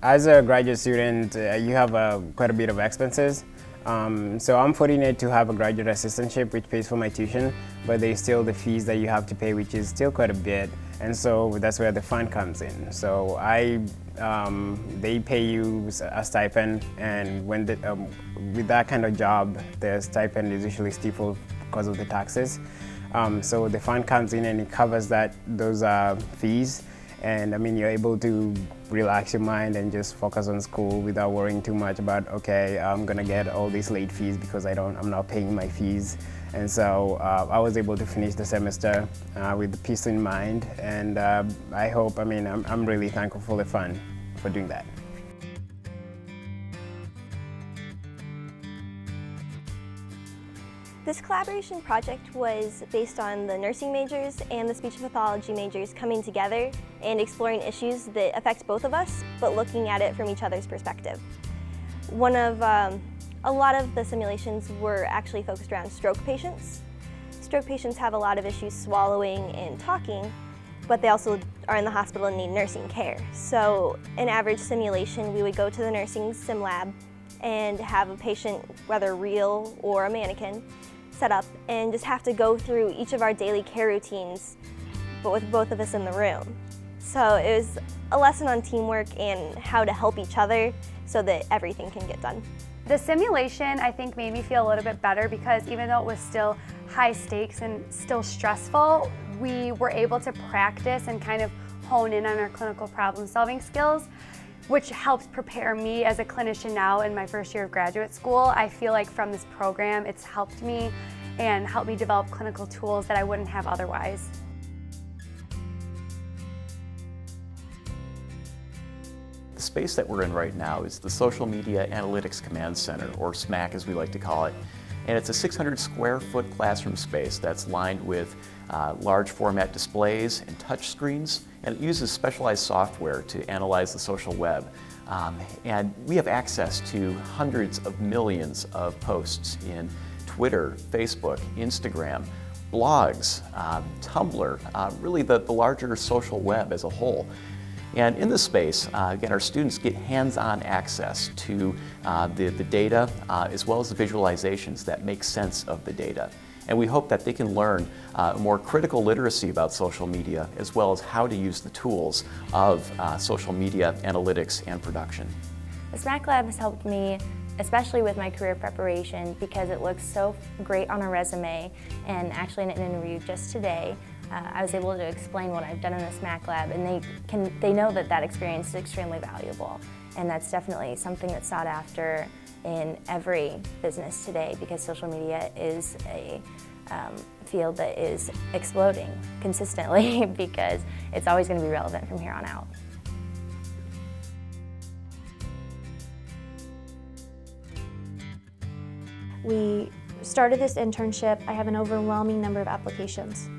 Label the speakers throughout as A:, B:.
A: As a graduate student, you have quite a bit of expenses. So I'm fortunate to have a graduate assistantship which pays for my tuition, but there's still the fees that you have to pay, which is still quite a bit. And so that's where the fund comes in. So they pay you a stipend, and when with that kind of job, the stipend is usually stifled because of the taxes. So the fund comes in and it covers those fees. And I mean, you're able to relax your mind and just focus on school without worrying too much about, okay, I'm gonna get all these late fees because I'm not paying my fees. And so I was able to finish the semester with peace in mind. And I'm really thankful for the fund for doing that.
B: This collaboration project was based on the nursing majors and the speech and pathology majors coming together and exploring issues that affect both of us, but looking at it from each other's perspective. A lot of the simulations were actually focused around stroke patients. Stroke patients have a lot of issues swallowing and talking, but they also are in the hospital and need nursing care. So an average simulation, we would go to the nursing sim lab and have a patient, whether real or a mannequin, set up and just have to go through each of our daily care routines, but with both of us in the room. So it was a lesson on teamwork and how to help each other so that everything can get done.
C: The simulation, I think, made me feel a little bit better because even though it was still high stakes and still stressful, we were able to practice and kind of hone in on our clinical problem solving skills, which helps prepare me as a clinician now in my first year of graduate school. I feel like from this program, it's helped me and helped me develop clinical tools that I wouldn't have otherwise.
D: The space that we're in right now is the Social Media Analytics Command Center, or SMAC as we like to call it. And it's a 600 square foot classroom space that's lined with large format displays and touch screens, and it uses specialized software to analyze the social web. And we have access to hundreds of millions of posts in Twitter, Facebook, Instagram, blogs, Tumblr, really the larger social web as a whole. And in this space, again, our students get hands-on access to the data as well as the visualizations that make sense of the data. And we hope that they can learn more critical literacy about social media as well as how to use the tools of social media analytics and production.
E: The SMAC Lab has helped me, especially with my career preparation, because it looks so great on a resume. And actually in an interview just today, I was able to explain what I've done in the SMAC Lab, and they know that experience is extremely valuable. And that's definitely something that's sought after in every business today, because social media is a field that is exploding consistently because it's always going to be relevant from here on out.
F: We started this internship. I have an overwhelming number of applications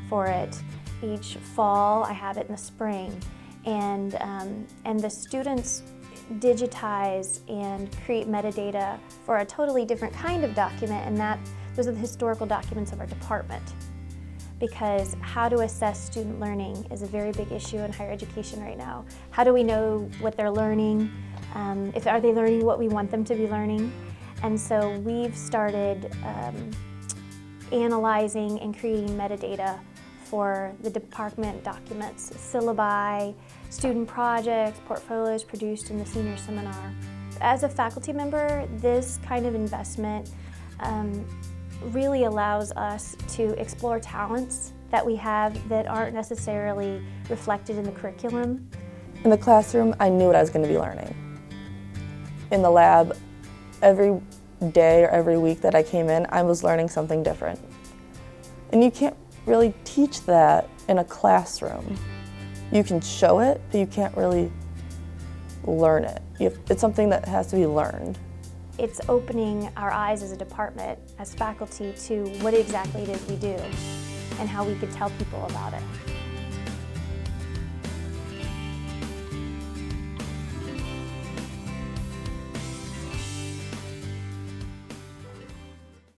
F: for it. Each fall, I have it in the spring. And the students digitize and create metadata for a totally different kind of document, and those are the historical documents of our department. Because how to assess student learning is a very big issue in higher education right now. How do we know what they're learning? Are they learning what we want them to be learning? And so we've started analyzing and creating metadata for the department documents, syllabi, student projects, portfolios produced in the senior seminar. As a faculty member, this kind of investment really allows us to explore talents that we have that aren't necessarily reflected in the curriculum.
G: In the classroom, I knew what I was going to be learning. In the lab, every day or every week that I came in, I was learning something different. And you can't really teach that in a classroom. You can show it, but you can't really learn it. It's something that has to be learned.
F: It's opening our eyes as a department, as faculty, to what exactly it is we do and how we could tell people about it.